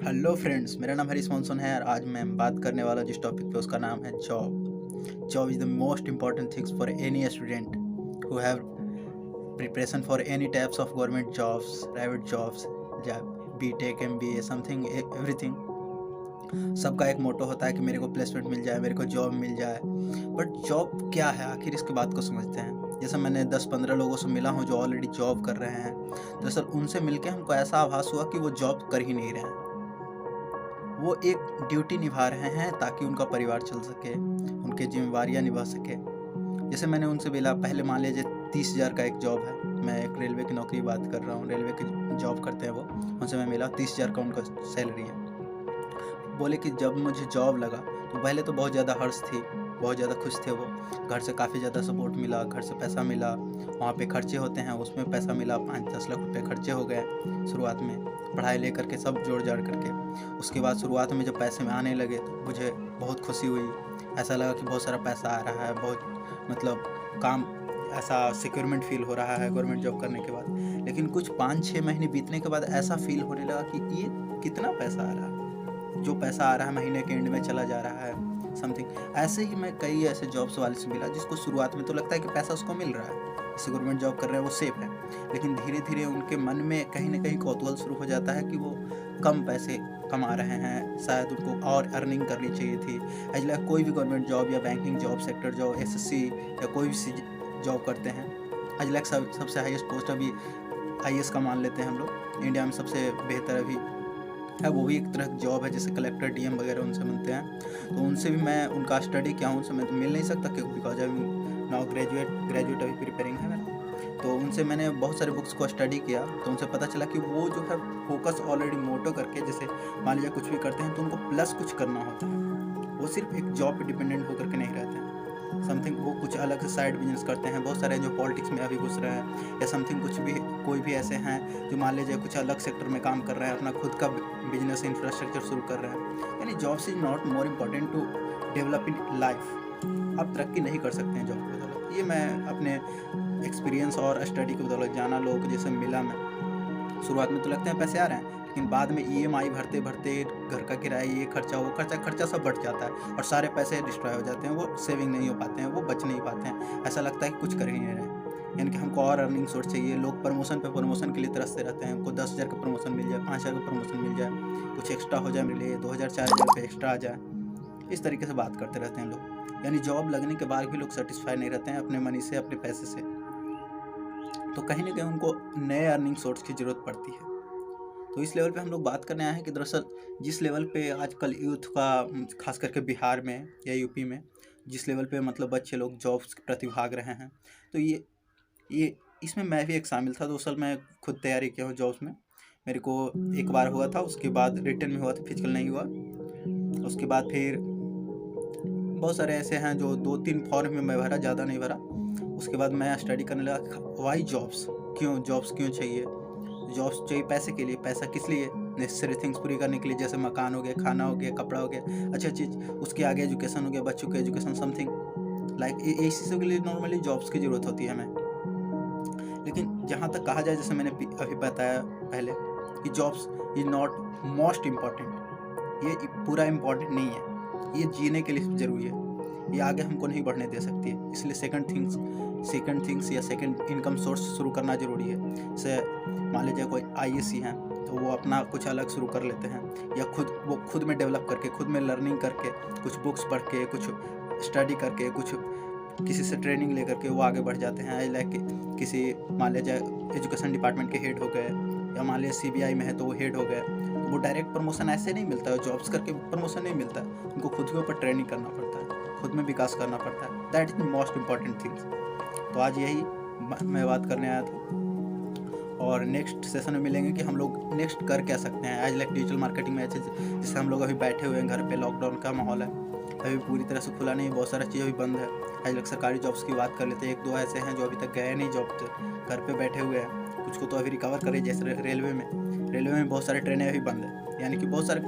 Hello friends, मेरा नाम Harish monsoon है और आज मैं बात करने वाला जिस टॉपिक पे उसका नाम है job. Job is the most important things for any student who have preparation for any types of government jobs, private jobs, या बीटेक, एमबीए, समथिंग एवरीथिंग। सबका एक मोटो होता है कि मेरे को प्लेसमेंट मिल जाए, मेरे को जॉब मिल जाए। बट जॉब क्या है, आखिर इसकी बात को समझते हैं। जैसे मैंने 10-15 लोगों से मिला हूँ जो ऑलरेडी जॉब कर रहे हैं। दरअसल उनसे मिलके हमको ऐसा आभास हुआ कि वो जॉब कर ही नहीं रहे हैं। वो एक ड्यूटी निभा रहे हैं ताकि उनका परिवार चल सके, उनकी जिम्मेवारियाँ निभा सके। जैसे मैंने उनसे मिला, पहले मान लीजिए 30,000 का एक जॉब है। मैं एक रेलवे की नौकरी बात कर रहा हूँ, रेलवे की जॉब करते हैं वो। उनसे मैं मिला, 30,000 का उनका सैलरी है। बोले कि जब मुझे जॉब लगा तो पहले तो बहुत ज़्यादा हर्ष थी, बहुत ज़्यादा खुश थे वो। घर से काफ़ी ज़्यादा सपोर्ट मिला, घर से पैसा मिला, वहाँ पे खर्चे होते हैं उसमें पैसा मिला, 5-10 लाख रुपए खर्चे हो गए शुरुआत में, पढ़ाई लेकर के सब जोड़ जाड़ करके। उसके बाद शुरुआत में जब पैसे में आने लगे तो मुझे बहुत खुशी हुई। ऐसा लगा कि बहुत सारा पैसा आ रहा है, बहुत मतलब काम, ऐसा सिक्योरमेंट फील हो रहा है गवर्नमेंट जॉब करने के बाद। लेकिन कुछ 5-6 महीने बीतने के बाद ऐसा फील होने लगा कि ये कितना पैसा आ रहा है, जो पैसा आ रहा है महीने के एंड में चला जा रहा है समथिंग। ऐसे ही मैं कई ऐसे जॉब्स वाले से मिला जिसको शुरुआत में तो लगता है कि पैसा उसको मिल रहा है, जैसे गवर्नमेंट जॉब कर रहे हैं वो सेफ है। लेकिन धीरे धीरे उनके मन में कहीं ना कहीं कौतूहल शुरू हो जाता है कि वो कम पैसे कमा रहे हैं, शायद उनको और अर्निंग करनी चाहिए थी। अजला कोई भी गवर्नमेंट जॉब या banking job, sector job, SSC या कोई भी जॉब करते हैं, अजला सबसे हाईएस्ट पोस्ट अभी आईएएस का मान लेते हैं हम लोग, इंडिया में सबसे बेहतर अभी है। वो भी एक तरह की जॉब है, जैसे कलेक्टर, डीएम वगैरह उनसे मिलते हैं। तो उनसे भी मैं उनका स्टडी किया हूँ, उनसे मैं तो मिल नहीं सकता क्योंकि बिकॉज आई नाउ ग्रेजुएट अभी प्रिपेयरिंग है मेरा। तो उनसे मैंने बहुत सारे बुक्स को स्टडी किया, तो उनसे पता चला कि वो जो है फोकस ऑलरेडी मोटो करके, जैसे मान लीजिए कुछ भी करते हैं तो उनको प्लस कुछ करना होता है। वो सिर्फ एक जॉब पे डिपेंडेंट होकर के नहीं रहते हैं समथिंग, वो कुछ अलग से साइड बिजनेस करते हैं। बहुत सारे जो पॉलिटिक्स में अभी घुस रहे हैं या समथिंग, कुछ भी कोई भी ऐसे हैं जो मान लीजिए कुछ अलग सेक्टर में काम कर रहे हैं, अपना खुद का बिजनेस इंफ्रास्ट्रक्चर शुरू कर रहे हैं। यानी jobs is not more important to develop in life. आप तरक्की नहीं कर सकते हैं जॉब की बदौलत। ये मैं अपने एक्सपीरियंस और स्टडी की बदौलत जाना, लोग जैसे मिला मैं। शुरुआत में तो लगते हैं पैसे आ रहे हैं, लेकिन बाद में ईएमआई भरते भरते घर का किराया, ये खर्चा, वो खर्चा सब बढ़ जाता है और सारे पैसे डिस्ट्रॉय हो जाते हैं। वो सेविंग नहीं हो पाते हैं, वो बच नहीं पाते हैं। ऐसा लगता है कि कुछ कर ही नहीं रहे हैं। यानी कि हमको और अर्निंग सोर्स चाहिए। लोग प्रमोशन पे प्रमोशन के लिए तरसते रहते हैं। हमको 10,000 का प्रमोशन मिल जाए, 5,000 का प्रमोशन मिल जाए, कुछ एक्स्ट्रा हो जाए मेरे लिए, 2,000 4,000 रुपये एक्स्ट्रा आ जाए। इस तरीके से बात करते रहते हैं लोग। यानी जॉब लगने के बाद भी लोग सेटिस्फाई नहीं रहते हैं अपने मनी से, अपने पैसे से। तो कहीं ना कहीं उनको नए अर्निंग सोर्स की ज़रूरत पड़ती है। तो इस लेवल पे हम लोग बात करने आए हैं कि दरअसल जिस लेवल पे आजकल यूथ का, खास करके बिहार में या यूपी में, जिस लेवल पे मतलब बच्चे लोग जॉब्स के प्रति भाग रहे हैं, तो ये इसमें मैं भी एक शामिल था। 2 साल मैं खुद तैयारी किया हूँ जॉब्स में। मेरे को एक बार हुआ था, उसके बाद रिटर्न में हुआ था, फिजिकल नहीं हुआ। उसके बाद फिर बहुत सारे ऐसे हैं जो 2-3 फॉर्म में मैं भरा, ज़्यादा नहीं भरा। उसके बाद मैं स्टडी करने लगा, वाई जॉब्स, जॉब्स क्यों चाहिए। जॉब्स चाहिए पैसे के लिए। पैसा किस लिए? नेसेसरी थिंग्स पूरी करने के लिए, जैसे मकान हो गया, खाना हो गया, कपड़ा हो गया, अच्छा चीज़। उसके आगे एजुकेशन हो गया, बच्चों के एजुकेशन समथिंग लाइक, इसी चीज़ों के लिए नॉर्मली जॉब्स की ज़रूरत होती है हमें। लेकिन जहाँ तक कहा जाए, जैसे मैंने अभी बताया पहले कि jobs is not most important. ये पूरा इम्पॉर्टेंट नहीं है, ये जीने के लिए ज़रूरी है, ये आगे हमको नहीं बढ़ने दे सकती है। इसलिए सेकंड थिंग्स या सेकंड इनकम सोर्स शुरू करना ज़रूरी है। जैसे मान लीजिए कोई आईएएस हैं तो वो अपना कुछ अलग शुरू कर लेते हैं, या खुद में डेवलप करके, खुद में लर्निंग करके, कुछ बुक्स पढ़ के, कुछ स्टडी करके, कुछ किसी से ट्रेनिंग लेकर के वो आगे बढ़ जाते हैं। लाइक किसी मान लीजिए एजुकेशन डिपार्टमेंट के हेड हो गए, या मान लीजिए सीबीआई में है तो वो हेड हो गए। तो वो डायरेक्ट प्रमोशन ऐसे नहीं मिलता है, जॉब्स करके प्रमोशन नहीं मिलता है। उनको खुद के ऊपर ट्रेनिंग करना पड़ता है, खुद में विकास करना पड़ता है। That is the most important things. तो आज यही मैं बात करने आया था, और नेक्स्ट सेशन में मिलेंगे कि हम लोग नेक्स्ट कर क्या सकते हैं। आज लाइक डिजिटल मार्केटिंग में, जैसे हम लोग अभी बैठे हुए हैं घर पे, लॉकडाउन का माहौल है, अभी पूरी तरह से खुला नहीं, बहुत सारा चीज़ अभी बंद है। आज लाइक सरकारी जॉब्स की बात कर लेते हैं। 1-2 ऐसे हैं जो अभी तक गए नहीं जॉब पे, घर पे बैठे हुए हैं। कुछ को तो अभी रिकवर करे, जैसे रेलवे में बहुत सारे ट्रेनें अभी बंद है, यानी कि बहुत सारे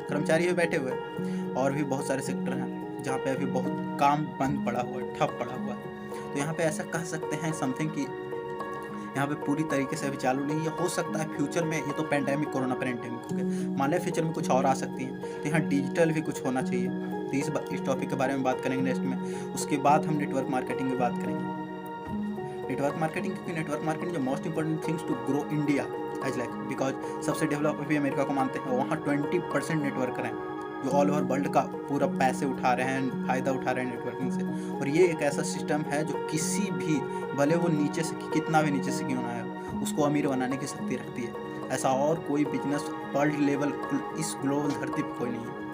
कर्मचारी अभी बैठे हुए हैं। और भी बहुत सारे सेक्टर हैं जहाँ पे अभी बहुत काम बंद पड़ा हुआ है, ठप पड़ा हुआ है। तो यहाँ पे ऐसा कह सकते हैं समथिंग कि यहाँ पे पूरी तरीके से अभी चालू नहीं है। हो सकता है फ्यूचर में, ये तो पेंडेमिक, कोरोना पेंडेमिक हो गया, मान लें फ्यूचर में कुछ और आ सकती हैं, तो यहाँ डिजिटल भी कुछ होना चाहिए। तो इस टॉपिक के बारे में बात करेंगे नेक्स्ट में। उसके बाद हम नेटवर्क मार्केटिंग की बात करेंगे। नेटवर्क मार्केटिंग, क्योंकि नेटवर्क मार्केटिंग जो most important things to grow India as like, because सबसे डेवलप भी अमेरिका को मानते हैं, वहाँ 20% नेटवर्कर हैं जो ऑल ओवर वर्ल्ड का पूरा पैसे उठा रहे हैं, फ़ायदा उठा रहे हैं नेटवर्किंग से। और ये एक ऐसा सिस्टम है जो किसी भी, भले वो नीचे से कितना भी नीचे से क्यों ना है, उसको अमीर बनाने की शक्ति रखती है। ऐसा और कोई बिजनेस वर्ल्ड लेवल इस ग्लोबल धरती पर कोई नहीं है।